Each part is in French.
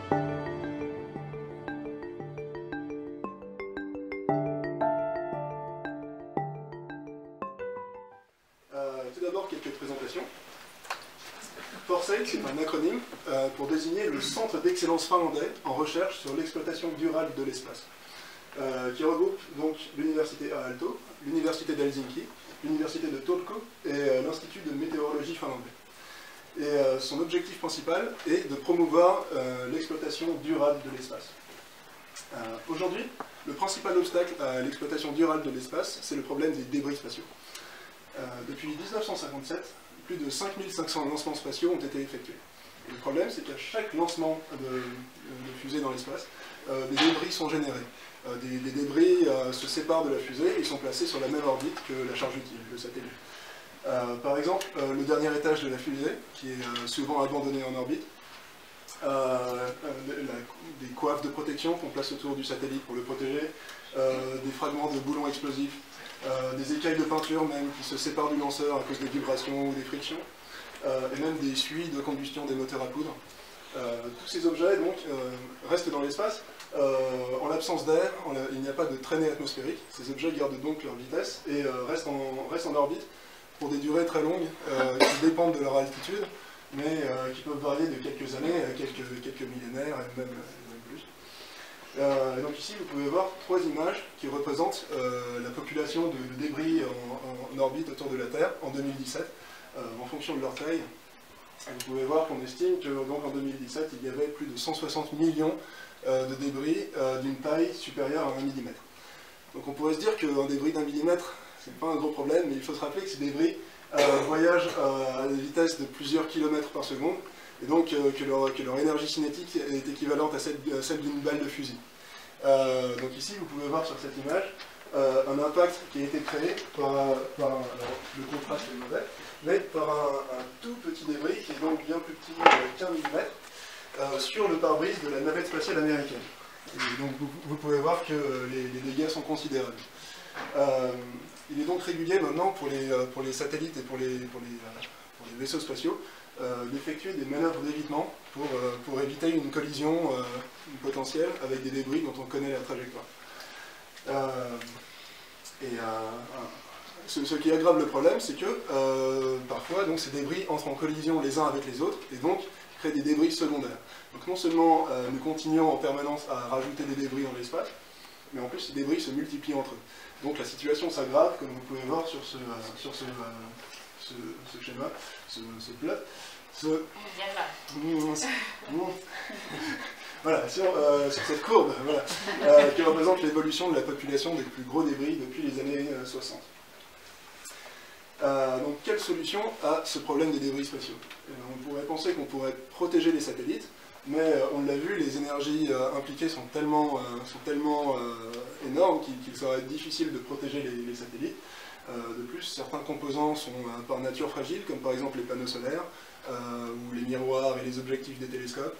Tout d'abord, quelques présentations. FORSEC, c'est un acronyme pour désigner le centre d'excellence finlandais en recherche sur l'exploitation durable de l'espace, qui regroupe donc l'université Aalto, l'université d'Helsinki, l'université de Turku et l'Institut de météorologie finlandais. Et son objectif principal est de promouvoir l'exploitation durable de l'espace. Aujourd'hui, le principal obstacle à l'exploitation durable de l'espace, c'est le problème des débris spatiaux. Depuis 1957, plus de 5500 lancements spatiaux ont été effectués. Et le problème, c'est qu'à chaque lancement de fusée dans l'espace, des débris sont générés. Des débris se séparent de la fusée et sont placés sur la même orbite que la charge utile, le satellite. Par exemple, le dernier étage de la fusée, qui est souvent abandonné en orbite, des coiffes de protection qu'on place autour du satellite pour le protéger, des fragments de boulons explosifs, des écailles de peinture même qui se séparent du lanceur à cause des vibrations ou des frictions, et même des suies de combustion des moteurs à poudre. Tous ces objets donc restent dans l'espace. En l'absence d'air, il n'y a pas de traînée atmosphérique. Ces objets gardent donc leur vitesse et restent en orbite pour des durées très longues qui dépendent de leur altitude, mais qui peuvent varier de quelques années à quelques millénaires et même plus. Donc ici, vous pouvez voir trois images qui représentent la population de débris en orbite autour de la Terre en 2017, en fonction de leur taille. Et vous pouvez voir qu'on estime que donc, en 2017, il y avait plus de 160 millions de débris d'une taille supérieure à 1 mm. Donc on pourrait se dire qu'un débris d'1 mm, c'est pas un gros problème, mais il faut se rappeler que ces débris voyagent à des vitesses de plusieurs kilomètres par seconde, et donc que leur énergie cinétique est équivalente à celle d'une balle de fusil. Donc ici, vous pouvez voir sur cette image un impact qui a été créé par le contraste est mauvais, mais par un tout petit débris qui est donc bien plus petit qu'un millimètre sur le pare-brise de la navette spatiale américaine. Et donc vous pouvez voir que les dégâts sont considérables. Il est donc régulier maintenant pour les satellites et pour les vaisseaux spatiaux d'effectuer des manœuvres d'évitement pour éviter une collision potentielle avec des débris dont on connaît la trajectoire. Ce qui aggrave le problème, c'est que parfois donc, ces débris entrent en collision les uns avec les autres et donc créent des débris secondaires. Donc non seulement nous continuons en permanence à rajouter des débris dans l'espace, mais en plus ces débris se multiplient entre eux. Donc la situation s'aggrave, comme vous pouvez voir sur ce schéma, ce plot. Voilà, sur cette courbe, voilà, qui représente l'évolution de la population des plus gros débris depuis les années 60. Donc quelle solution à ce problème des débris spatiaux? On pourrait penser qu'on pourrait protéger les satellites, mais on l'a vu, les énergies impliquées sont tellement énormes qu'il serait difficile de protéger les satellites. De plus, certains composants sont par nature fragiles, comme par exemple les panneaux solaires, ou les miroirs et les objectifs des télescopes.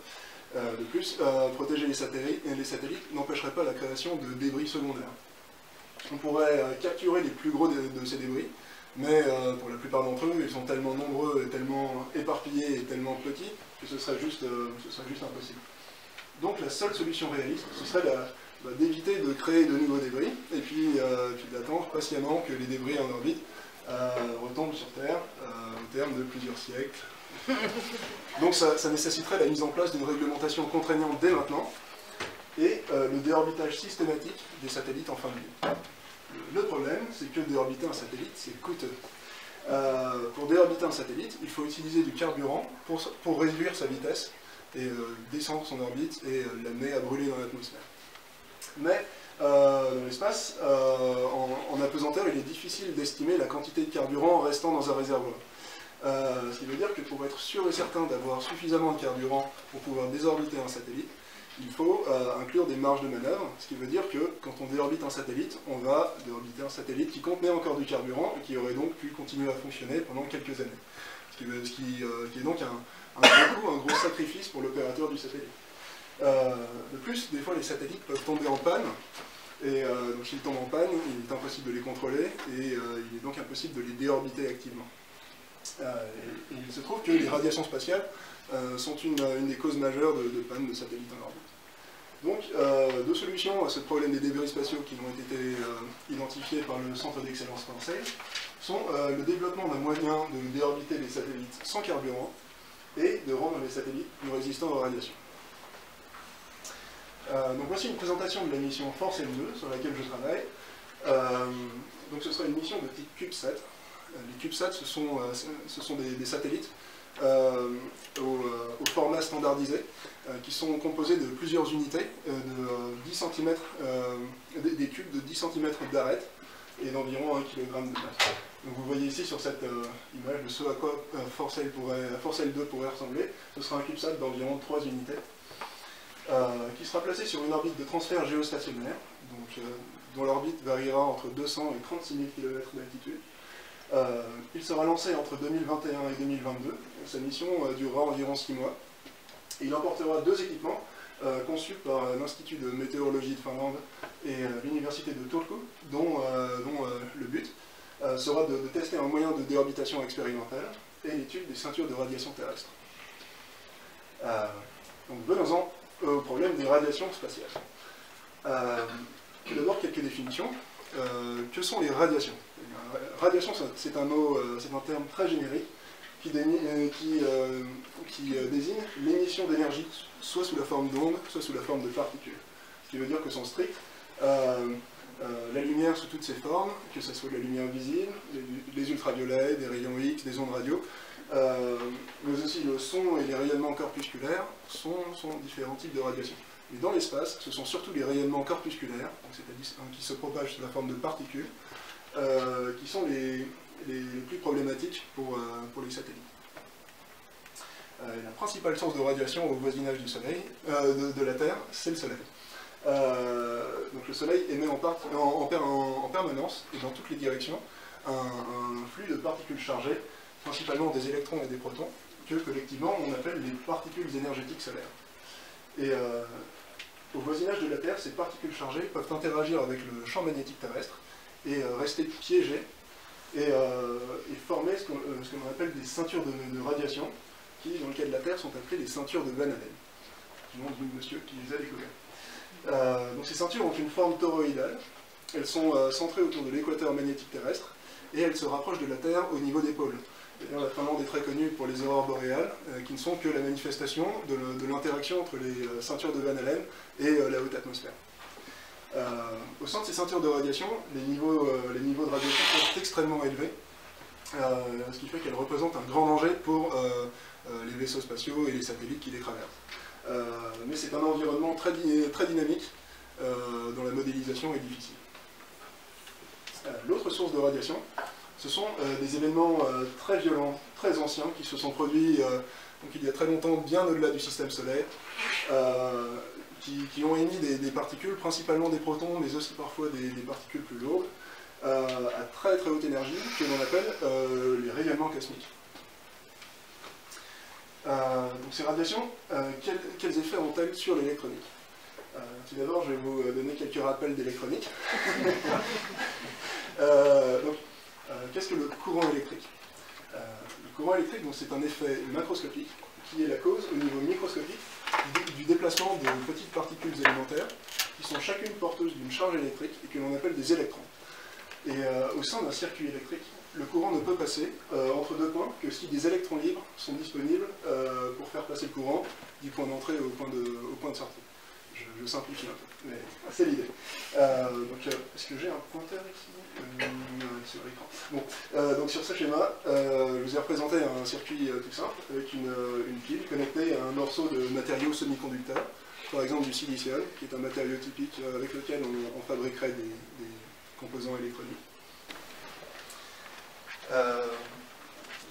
De plus, protéger les satellites n'empêcherait pas la création de débris secondaires. On pourrait capturer les plus gros de ces débris, mais pour la plupart d'entre eux, ils sont tellement nombreux, et tellement éparpillés et tellement petits que ce serait juste impossible. Donc la seule solution réaliste, ce serait d'éviter de créer de nouveaux débris, et puis d'attendre patiemment que les débris en orbite retombent sur Terre au terme de plusieurs siècles. Donc ça nécessiterait la mise en place d'une réglementation contraignante dès maintenant, et le déorbitage systématique des satellites en fin de vie. Le problème, c'est que déorbiter un satellite, c'est coûteux. Pour déorbiter un satellite, il faut utiliser du carburant pour réduire sa vitesse et descendre son orbite et l'amener à brûler dans l'atmosphère. Mais dans l'espace, en apesanteur, il est difficile d'estimer la quantité de carburant restant dans un réservoir. Ce qui veut dire que pour être sûr et certain d'avoir suffisamment de carburant pour pouvoir désorbiter un satellite, il faut inclure des marges de manœuvre, ce qui veut dire que quand on déorbite un satellite, on va déorbiter un satellite qui contenait encore du carburant et qui aurait donc pu continuer à fonctionner pendant quelques années. Ce qui est donc un gros sacrifice pour l'opérateur du satellite. De plus, des fois les satellites peuvent tomber en panne, et donc s'ils tombent en panne, il est impossible de les contrôler, et il est donc impossible de les déorbiter activement. Et il se trouve que les radiations spatiales sont une des causes majeures de panne de satellites en orbite. Donc, deux solutions à ce problème des débris spatiaux qui ont été identifiés par le Centre d'excellence français sont le développement d'un moyen de déorbiter les satellites sans carburant et de rendre les satellites plus résistants aux radiations. Donc voici une présentation de la mission Force L2 sur laquelle je travaille. Donc ce sera une mission de type CubeSat. Les CubeSats, ce sont des satellites au format standardisé, qui sont composés de plusieurs unités, de 10 cm, des cubes de 10 cm d'arête et d'environ 1 kg de masse. Donc vous voyez ici sur cette image de ce à quoi Force L2 pourrait ressembler. Ce sera un CubeSat d'environ 3 unités, qui sera placé sur une orbite de transfert géostationnaire, donc, dont l'orbite variera entre 200 et 36 000 km d'altitude. Il sera lancé entre 2021 et 2022. Sa mission durera environ 6 mois. Et il emportera 2 équipements conçus par l'Institut de météorologie de Finlande et l'Université de Turku, dont le but sera de tester un moyen de déorbitation expérimentale et l'étude des ceintures de radiation terrestre. Donc venons-en au problème des radiations spatiales. Tout d'abord, quelques définitions. Que sont les radiations? Radiation, c'est un terme très générique qui désigne l'émission d'énergie, soit sous la forme d'ondes, soit sous la forme de particules. Ce qui veut dire que son strict, la lumière sous toutes ses formes, que ce soit de la lumière visible, les ultraviolets, des rayons X, des ondes radio, mais aussi le son et les rayonnements corpusculaires sont différents types de radiations. Mais dans l'espace, ce sont surtout les rayonnements corpusculaires, c'est-à-dire qui se propagent sous la forme de particules, qui sont les plus problématiques pour les satellites. La principale source de radiation au voisinage du Soleil, de la Terre, c'est le Soleil. Donc le Soleil émet en permanence et dans toutes les directions un flux de particules chargées, principalement des électrons et des protons, que collectivement on appelle les particules énergétiques solaires. Et au voisinage de la Terre, ces particules chargées peuvent interagir avec le champ magnétique terrestre et rester piégées et former ce qu'on appelle des ceintures de radiation qui, dans le cas de la Terre, sont appelées les ceintures de Van Allen, du nom du monsieur qui les a découvertes. Donc ces ceintures ont une forme toroïdale, elles sont centrées autour de l'équateur magnétique terrestre et elles se rapprochent de la Terre au niveau des pôles. D'ailleurs, la Finlande est très connue pour les aurores boréales, qui ne sont que la manifestation de l'interaction entre les ceintures de Van Allen et la haute atmosphère. Au sein de ces ceintures de radiation, les niveaux de radiation sont extrêmement élevés, ce qui fait qu'elles représentent un grand danger pour les vaisseaux spatiaux et les satellites qui les traversent. Mais c'est un environnement très dynamique, dont la modélisation est difficile. L'autre source de radiation, ce sont des événements très violents, très anciens, qui se sont produits donc il y a très longtemps, bien au-delà du système solaire, qui ont émis des particules, principalement des protons, mais aussi parfois des particules plus lourdes, à très très haute énergie, que l'on appelle les rayonnements cosmiques. Donc ces radiations, quels effets ont-elles sur l'électronique? Tout d'abord, je vais vous donner quelques rappels d'électronique. Qu'est-ce que le courant électrique? Le courant électrique, c'est un effet macroscopique qui est la cause, au niveau microscopique, du déplacement de petites particules élémentaires qui sont chacune porteuses d'une charge électrique et que l'on appelle des électrons. Et au sein d'un circuit électrique, le courant ne peut passer entre deux points que si des électrons libres sont disponibles pour faire passer le courant du point d'entrée au point de sortie. Je simplifie un peu, mais c'est l'idée. Est-ce que j'ai un pointeur ici sur l'écran? Bon, donc sur ce schéma, je vous ai représenté un circuit tout simple avec une pile connectée à un morceau de matériau semi-conducteur, par exemple du silicium, qui est un matériau typique avec lequel on fabriquerait des composants électroniques.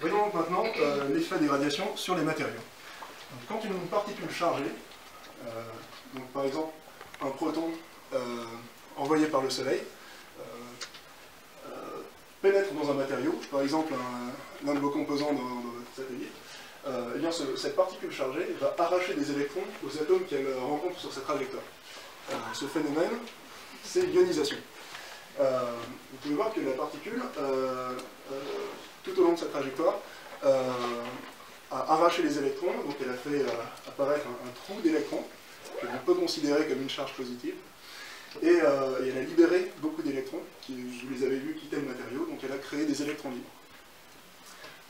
Voyons donc maintenant l'effet des radiations sur les matériaux. Donc, quand une particule chargée, donc par exemple un proton envoyé par le Soleil, pénètre dans un matériau, par exemple l'un de vos composants dans votre satellite, eh bien cette particule chargée va arracher des électrons aux atomes qu'elle rencontre sur sa trajectoire. Ce phénomène, c'est l'ionisation. Vous pouvez voir que la particule, tout au long de sa trajectoire, a arraché les électrons, donc elle a fait apparaître un trou d'électrons, que l'on peut considérer comme une charge positive, et elle a libéré beaucoup d'électrons, qui, vous les avez vus, quitter le matériau, donc elle a créé des électrons libres.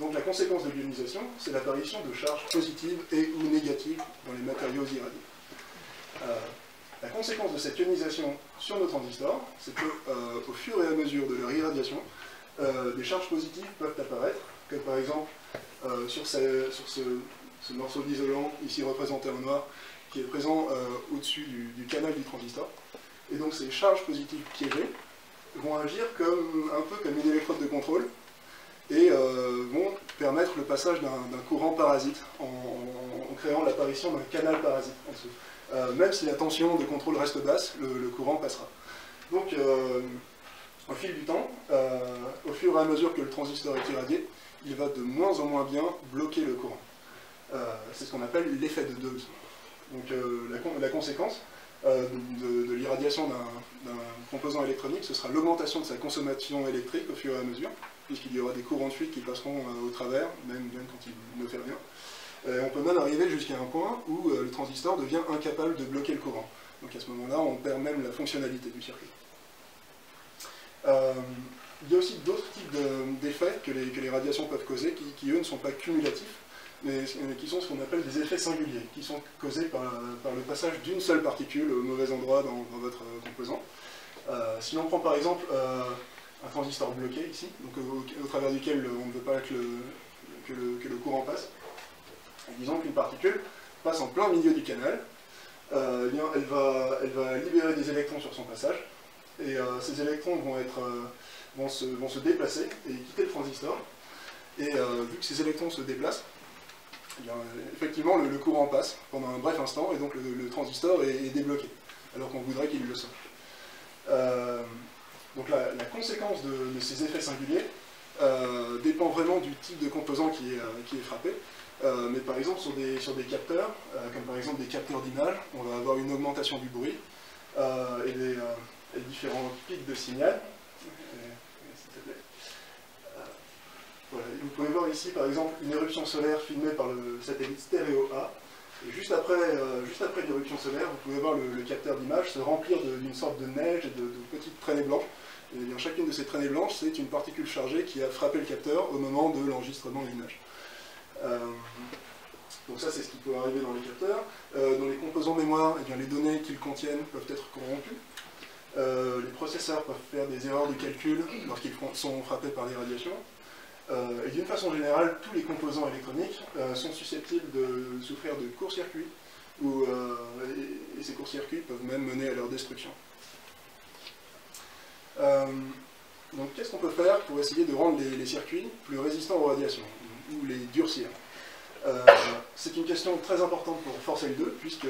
Donc la conséquence de l'ionisation, c'est l'apparition de charges positives et ou négatives dans les matériaux irradiés. La conséquence de cette ionisation sur nos transistors, c'est qu'au fur et à mesure de leur irradiation, des charges positives peuvent apparaître, comme par exemple sur ce morceau d'isolant, ici représenté en noir, qui est présent au-dessus du canal du transistor. Et donc ces charges positives piégées vont agir un peu comme une électrode de contrôle, et vont permettre le passage d'un courant parasite, en créant l'apparition d'un canal parasite en dessous. Même si la tension de contrôle reste basse, le courant passera. Donc, au fil du temps, au fur et à mesure que le transistor est irradié, il va de moins en moins bien bloquer le courant. C'est ce qu'on appelle l'effet de Deuze. Donc, la conséquence de l'irradiation d'un composant électronique, ce sera l'augmentation de sa consommation électrique au fur et à mesure, puisqu'il y aura des courants de fuite qui passeront au travers, même quand il ne fait rien. On peut même arriver jusqu'à un point où le transistor devient incapable de bloquer le courant. Donc à ce moment-là, on perd même la fonctionnalité du circuit. Il y a aussi d'autres types d'effets que les radiations peuvent causer, qui eux ne sont pas cumulatifs, mais qui sont ce qu'on appelle des effets singuliers, qui sont causés par le passage d'une seule particule au mauvais endroit dans votre composant. Si l'on prend par exemple un transistor bloqué ici, donc au travers duquel on ne veut pas que le courant passe, disons qu'une particule passe en plein milieu du canal, eh bien, elle va libérer des électrons sur son passage, et ces électrons vont se déplacer et quitter le transistor, et vu que ces électrons se déplacent, eh bien, effectivement le courant passe pendant un bref instant, et donc le transistor est débloqué, alors qu'on voudrait qu'il le sorte. Donc la conséquence de ces effets singuliers dépend vraiment du type de composant qui est frappé. Mais par exemple sur des capteurs, comme par exemple des capteurs d'image, on va avoir une augmentation du bruit et des différents pics de signal. Voilà. Vous pouvez voir ici par exemple une éruption solaire filmée par le satellite Stéréo A. Et juste après l'éruption solaire, vous pouvez voir le capteur d'image se remplir d'une sorte de neige et de petites traînées blanches. Et bien, chacune de ces traînées blanches, c'est une particule chargée qui a frappé le capteur au moment de l'enregistrement de l'image. Donc ça, c'est ce qui peut arriver dans les capteurs. Dans les composants mémoire, eh bien, les données qu'ils contiennent peuvent être corrompues. Les processeurs peuvent faire des erreurs de calcul lorsqu'ils sont frappés par les radiations. Et d'une façon générale, tous les composants électroniques sont susceptibles de souffrir de court-circuit, et ces courts-circuits peuvent même mener à leur destruction. Donc qu'est-ce qu'on peut faire pour essayer de rendre les circuits plus résistants aux radiations, ou les durcir? C'est une question très importante pour Force L2, puisque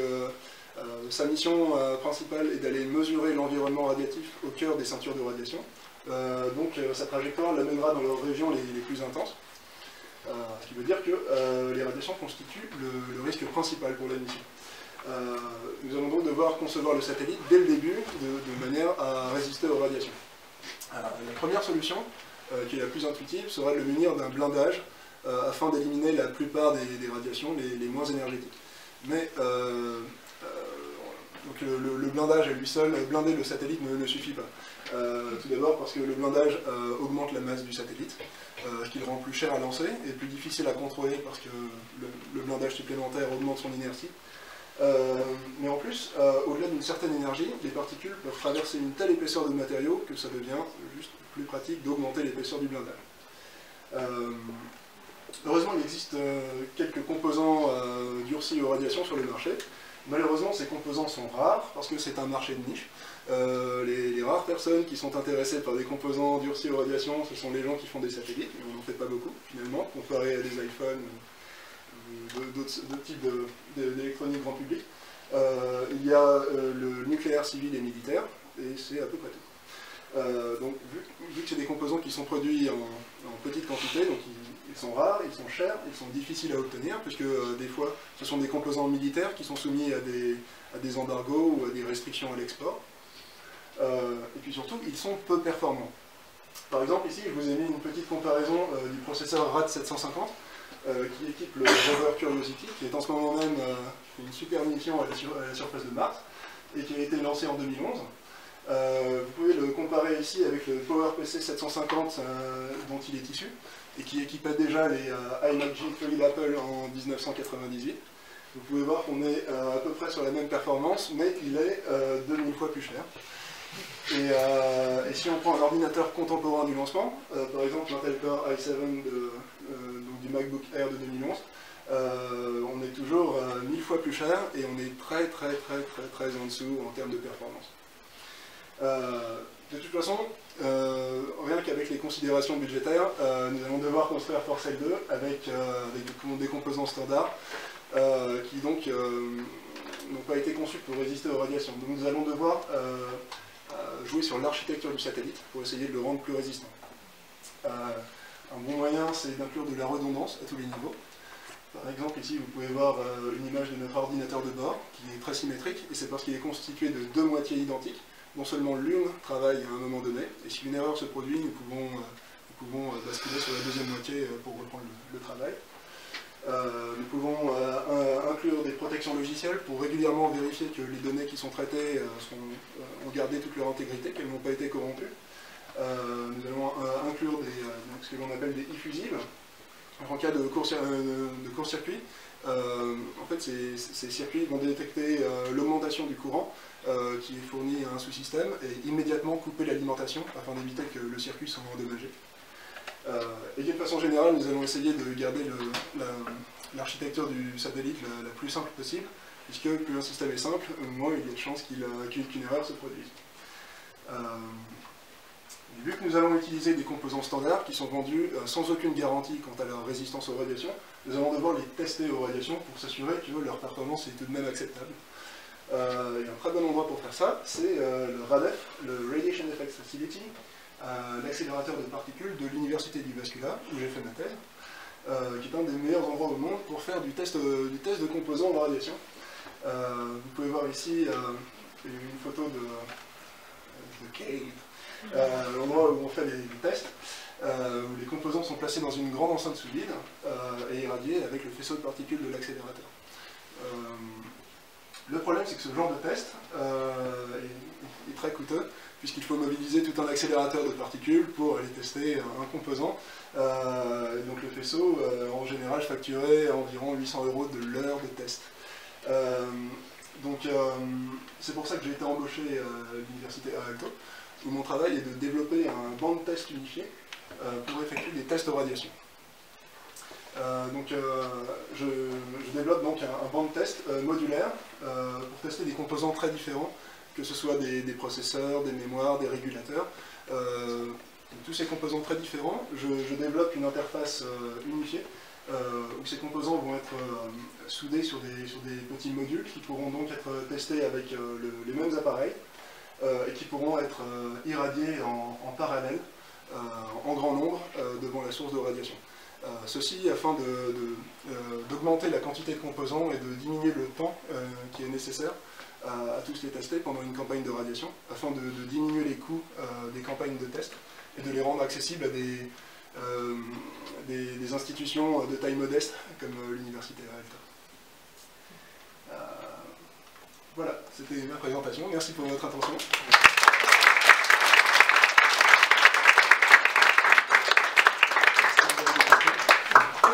sa mission principale est d'aller mesurer l'environnement radiatif au cœur des ceintures de radiation. Donc sa trajectoire l'amènera dans leurs régions les plus intenses, ce qui veut dire que les radiations constituent le risque principal pour la mission. Nous allons donc devoir concevoir le satellite dès le début de manière à résister aux radiations. La première solution, qui est la plus intuitive, sera de le munir d'un blindage afin d'éliminer la plupart des radiations les moins énergétiques. Mais donc le blindage à lui seul, blinder le satellite ne suffit pas. Tout d'abord parce que le blindage augmente la masse du satellite, ce qui le rend plus cher à lancer et plus difficile à contrôler parce que le blindage supplémentaire augmente son inertie. Mais en plus, au-delà d'une certaine énergie, les particules peuvent traverser une telle épaisseur de matériau que ça devient juste plus pratique d'augmenter l'épaisseur du blindage. Heureusement, il existe quelques composants durcis aux radiations sur le marché. Malheureusement, ces composants sont rares parce que c'est un marché de niche. Les rares personnes qui sont intéressées par des composants durcis aux radiations, ce sont les gens qui font des satellites, mais on n'en fait pas beaucoup finalement, comparé à des iPhones, d'autres types d'électronique grand public. Il y a le nucléaire civil et militaire, et c'est à peu près tout. Donc vu que c'est des composants qui sont produits en petite quantité, donc ils sont rares, ils sont chers, ils sont difficiles à obtenir, puisque des fois ce sont des composants militaires qui sont soumis à des embargos ou à des restrictions à l'export. Et puis surtout, ils sont peu performants. Par exemple, ici, je vous ai mis une petite comparaison du processeur RAD 750 qui équipe le rover Curiosity, qui est en ce moment même une super mission à la surface de Mars, et qui a été lancé en 2011. Vous pouvez le comparer ici avec le PowerPC 750 dont il est issu, et qui équipait déjà les iMac G3 d'Apple en 1998. Vous pouvez voir qu'on est à peu près sur la même performance, mais il est 2000 fois plus cher. Et si on prend un ordinateur contemporain du lancement, par exemple l'Intel Core i7 donc du MacBook Air de 2011, on est toujours 1000 fois plus cher et on est très en dessous en termes de performance. De toute façon, rien qu'avec les considérations budgétaires, nous allons devoir construire Forcell 2 avec des composants standards qui donc n'ont pas été conçus pour résister aux radiations. Donc nous allons devoir jouer sur l'architecture du satellite pour essayer de le rendre plus résistant. Un bon moyen, c'est d'inclure de la redondance à tous les niveaux. Par exemple, ici, vous pouvez voir une image de notre ordinateur de bord qui est très symétrique, et c'est parce qu'il est constitué de deux moitiés identiques. Non seulement l'une travaille à un moment donné, et si une erreur se produit, nous pouvons basculer sur la deuxième moitié pour reprendre le travail. Nous pouvons inclure des protections logicielles pour régulièrement vérifier que les données qui sont traitées ont gardé toute leur intégrité, qu'elles n'ont pas été corrompues. Nous allons inclure ce que l'on appelle des e-fusibles. En cas de court-circuit, en fait, ces circuits vont détecter l'augmentation du courant qui est fourni à un sous-système et immédiatement couper l'alimentation afin d'éviter que le circuit soit endommagé. Et d'une façon générale, nous allons essayer de garder l'architecture du satellite la plus simple possible, puisque plus un système est simple, moins il y a de chances qu'une erreur se produise. Vu que nous allons utiliser des composants standards qui sont vendus sans aucune garantie quant à leur résistance aux radiations, nous allons devoir les tester aux radiations pour s'assurer que leur performance est tout de même acceptable. Et un très bon endroit pour faire ça, c'est le RADEF, le Radiation Effects Facility, l'accélérateur de particules de l'Université du Vascula, où j'ai fait ma thèse, qui est un des meilleurs endroits au monde pour faire du test de composants en radiation. Vous pouvez voir ici une photo de Cave, l'endroit où on fait les tests, où les composants sont placés dans une grande enceinte sous vide et irradiés avec le faisceau de particules de l'accélérateur. Le problème, c'est que ce genre de test est très coûteux, puisqu'il faut mobiliser tout un accélérateur de particules pour aller tester un composant. Donc le faisceau, en général, facturait environ 800 € de l'heure de test. C'est pour ça que j'ai été embauché à l'université Aalto, où mon travail est de développer un banc de tests unifié pour effectuer des tests aux radiations. Je développe donc un banc de tests modulaire pour tester des composants très différents, que ce soit des processeurs, des mémoires, des régulateurs. Tous ces composants très différents, je développe une interface unifiée où ces composants vont être soudés sur des petits modules qui pourront donc être testés avec les mêmes appareils et qui pourront être irradiés en parallèle, en grand nombre, devant la source de radiation. Ceci afin d'augmenter la quantité de composants et de diminuer le temps qui est nécessaire à tous les tester pendant une campagne de radiation, afin de diminuer les coûts des campagnes de test et de les rendre accessibles à des institutions de taille modeste comme l'université Aalto. Voilà, c'était ma présentation. Merci pour votre attention.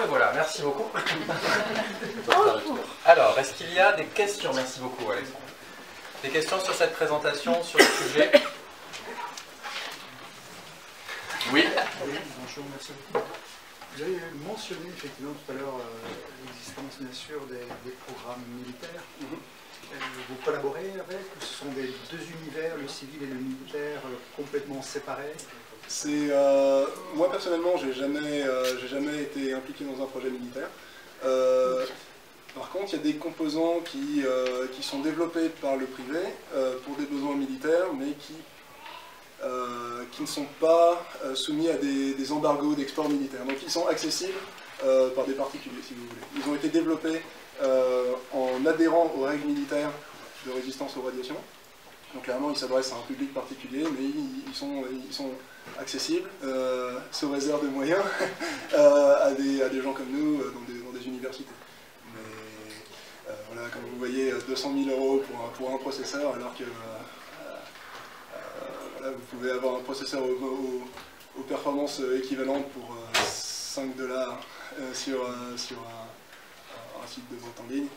Et voilà, merci beaucoup. Alors, est-ce qu'il y a des questions? Merci beaucoup, Alexandre. Des questions sur cette présentation, sur le sujet? Oui. Bonjour, merci beaucoup. Vous avez mentionné effectivement tout à l'heure l'existence bien sûr des programmes militaires. Vous collaborez avec, ou ce sont des deux univers, le civil et le militaire, complètement séparés? Moi personnellement, j'ai jamais été impliqué dans un projet militaire. Par contre, il y a des composants qui sont développés par le privé pour des besoins militaires, mais qui ne sont pas soumis à des embargos d'export militaire. Donc ils sont accessibles par des particuliers, si vous voulez. Ils ont été développés en adhérant aux règles militaires de résistance aux radiations, Donc clairement, ils s'adressent à un public particulier, mais ils sont accessibles, sous réserve de moyens, à des gens comme nous dans des universités. Mais voilà, comme vous voyez, 200 000 € pour un processeur, alors que voilà, vous pouvez avoir un processeur aux performances équivalentes pour 5 $ sur un site de vente en ligne.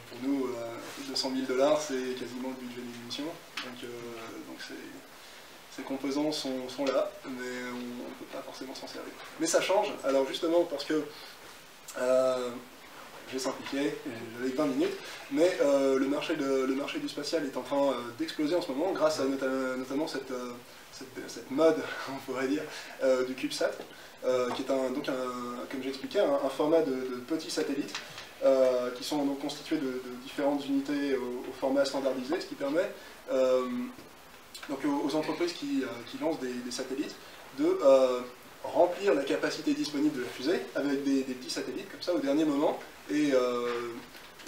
Pour nous, 200 000 $, c'est quasiment le budget d'une émission. Donc ces composants sont là, mais on ne peut pas forcément s'en servir. Mais ça change, alors justement parce que, je vais simplifier, j'avais 20 minutes, mais le marché du spatial est en train d'exploser en ce moment grâce à notamment cette mode, on pourrait dire, du CubeSat, qui est comme j'expliquais, un format de petits satellites qui sont donc constitués de différentes unités au format standardisé, ce qui permet donc aux entreprises qui lancent des satellites de remplir la capacité disponible de la fusée avec des petits satellites comme ça au dernier moment et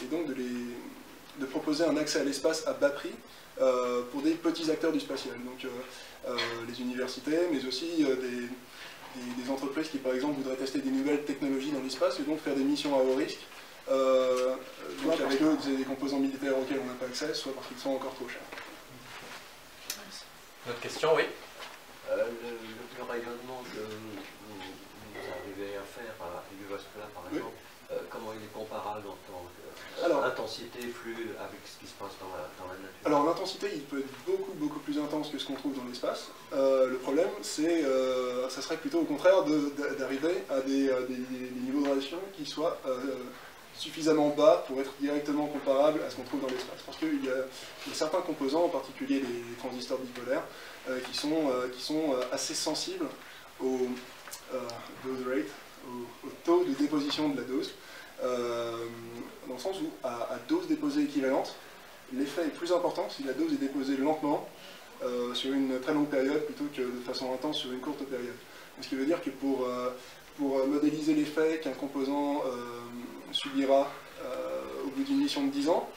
donc de proposer un accès à l'espace à bas prix pour des petits acteurs du spatial, donc les universités, mais aussi des entreprises qui par exemple voudraient tester des nouvelles technologies dans l'espace et donc faire des missions à haut risque, donc avec eux des composants militaires auxquels on n'a pas accès, soit parce qu'ils sont encore trop chers. Une autre question, oui. Le rayonnement que vous arrivez à faire à Uvascula par exemple, oui. Comment il est comparable en tant qu'intensité, flux, avec ce qui se passe dans la nature? Alors l'intensité, il peut être beaucoup plus intense que ce qu'on trouve dans l'espace. Le problème, ça serait plutôt au contraire d'arriver à des niveaux de radiation qui soient suffisamment bas pour être directement comparables à ce qu'on trouve dans l'espace. Parce qu'il y a certains composants, en particulier les transistors bipolaires, qui sont assez sensibles au dose rate, au taux de déposition de la dose, dans le sens où à dose déposée équivalente, l'effet est plus important si la dose est déposée lentement sur une très longue période plutôt que de façon intense sur une courte période. Ce qui veut dire que pour modéliser l'effet qu'un composant subira au bout d'une mission de 10 ans,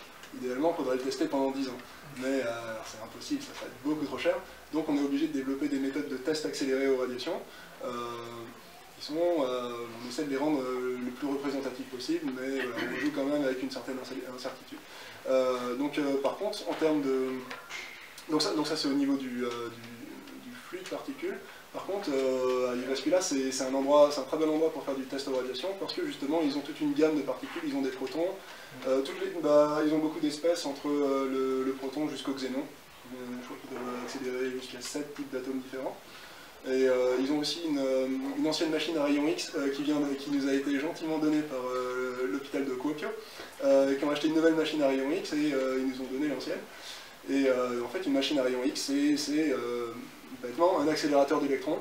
idéalement il faudrait le tester pendant 10 ans. Mais c'est impossible, ça va être beaucoup trop cher. Donc on est obligé de développer des méthodes de test accélérées aux radiations. On essaie de les rendre le plus représentatifs possible, mais on joue quand même avec une certaine incertitude. Par contre, en termes de... Donc ça c'est au niveau du flux de particules. Par contre, à Uvascula, c'est un très bon endroit pour faire du test aux radiations, parce que justement, ils ont toute une gamme de particules, ils ont des protons, ils ont beaucoup d'espèces entre le proton jusqu'au xénon. Je crois qu'ils doivent accélérer jusqu'à 7 types d'atomes différents. Et ils ont aussi une ancienne machine à rayons X qui nous a été gentiment donnée par l'hôpital de Kuopio, qui ont acheté une nouvelle machine à rayons X et ils nous ont donné l'ancienne. Et en fait, une machine à rayons X, c'est bêtement un accélérateur d'électrons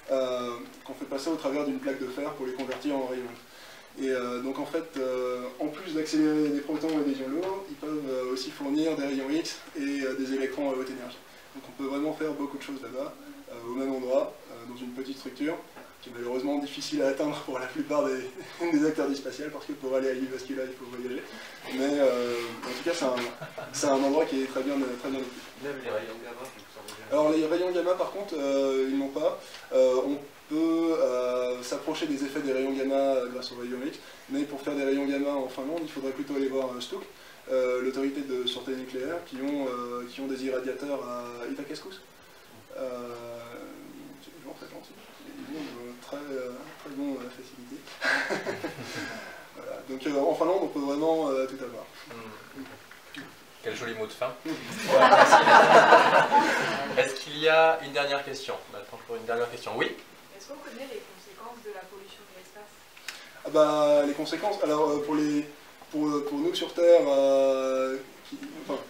qu'on fait passer au travers d'une plaque de fer pour les convertir en rayons. Et donc en fait, en plus d'accélérer des protons et des ions lourds, ils peuvent aussi fournir des rayons X et des électrons à haute énergie. Donc on peut vraiment faire beaucoup de choses là-bas, au même endroit, dans une petite structure, qui est malheureusement difficile à atteindre pour la plupart des acteurs du spatial, parce que pour aller à Uvascula, il faut voyager. Mais en tout cas, c'est un endroit qui est très bien équipé. Même les rayons gamma, alors les rayons gamma, par contre, ils n'ont pas. On peut s'approcher des effets des rayons gamma grâce aux rayons X, mais pour faire des rayons gamma en Finlande, il faudrait plutôt aller voir STUK, l'autorité de sûreté nucléaire, qui ont des irradiateurs à Itäkeskus. C'est des gens très gentils, ils ont très bon facilité. Voilà. Donc en Finlande, on peut vraiment tout avoir. Quel joli mot de fin. Est-ce qu'il y a une dernière question? On attend pour une dernière question. Oui? Est-ce qu'on connaît les conséquences de la pollution de l'espace? Ah bah, les conséquences, alors pour nous sur Terre,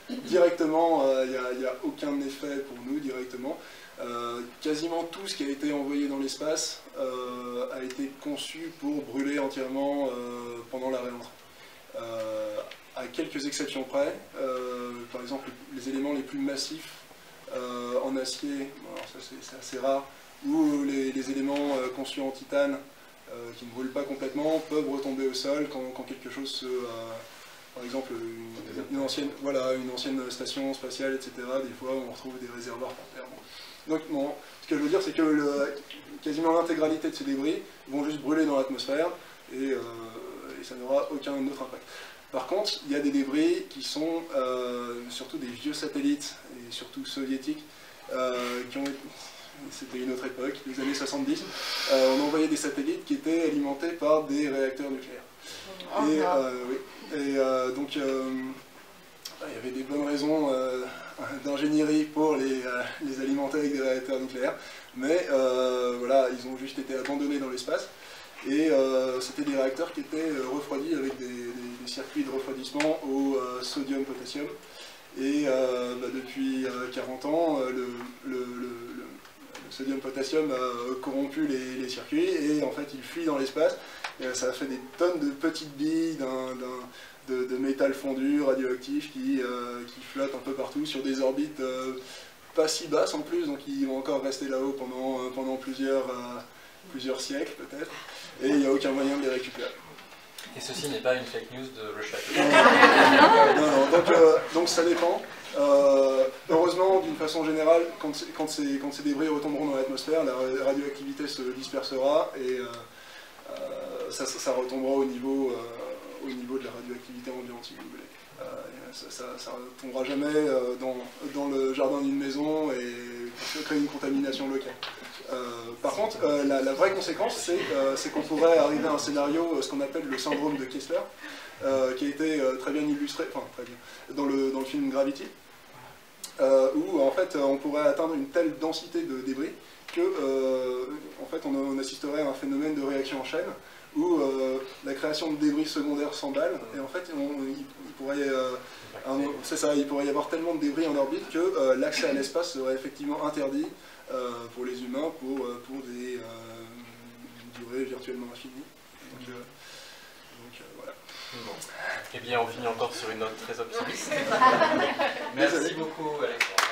directement, il n'y a aucun effet pour nous directement. Quasiment tout ce qui a été envoyé dans l'espace a été conçu pour brûler entièrement pendant la réentrée. À quelques exceptions près, par exemple les éléments les plus massifs en acier, alors ça c'est assez rare, ou les éléments conçus en titane qui ne brûlent pas complètement peuvent retomber au sol quand quelque chose par exemple une ancienne station spatiale, etc. Des fois on retrouve des réservoirs par terre. Donc bon, ce que je veux dire, c'est que quasiment l'intégralité de ces débris vont juste brûler dans l'atmosphère et ça n'aura aucun autre impact. Par contre, il y a des débris qui sont surtout des vieux satellites, et surtout soviétiques, qui ont été... C'était une autre époque, les années 70, on envoyait des satellites qui étaient alimentés par des réacteurs nucléaires. Donc, il y avait des bonnes raisons d'ingénierie pour les alimenter avec des réacteurs nucléaires, mais voilà, ils ont juste été abandonnés dans l'espace. Et c'était des réacteurs qui étaient refroidis avec des circuits de refroidissement au sodium-potassium. Et depuis 40 ans, le sodium-potassium a corrompu les circuits et en fait il fuit dans l'espace. Ça a fait des tonnes de petites billes de métal fondu radioactif qui flottent un peu partout sur des orbites pas si basses en plus, donc ils vont encore rester là-haut pendant plusieurs siècles peut-être, et il n'y a aucun moyen de les récupérer. Et ceci n'est pas une fake news de Russia. Non, donc ça dépend. Heureusement, d'une façon générale, quand ces débris retomberont dans l'atmosphère, la radioactivité se dispersera et ça retombera au niveau de la radioactivité ambiante, si vous voulez. Ça ne tombera jamais dans le jardin d'une maison et créer une contamination locale. Par contre, la vraie conséquence, c'est qu'on pourrait arriver à un scénario, ce qu'on appelle le syndrome de Kessler, qui a été très bien illustré, enfin très bien, dans le film Gravity, où en fait on pourrait atteindre une telle densité de débris que en fait on assisterait à un phénomène de réaction en chaîne où la création de débris secondaires s'emballe et en fait il pourrait y avoir tellement de débris en orbite que l'accès à l'espace serait effectivement interdit pour les humains pour des durées virtuellement infinies. Donc voilà. Bon. Eh bien, on finit encore sur une note très optimiste. Merci beaucoup, Alexandre.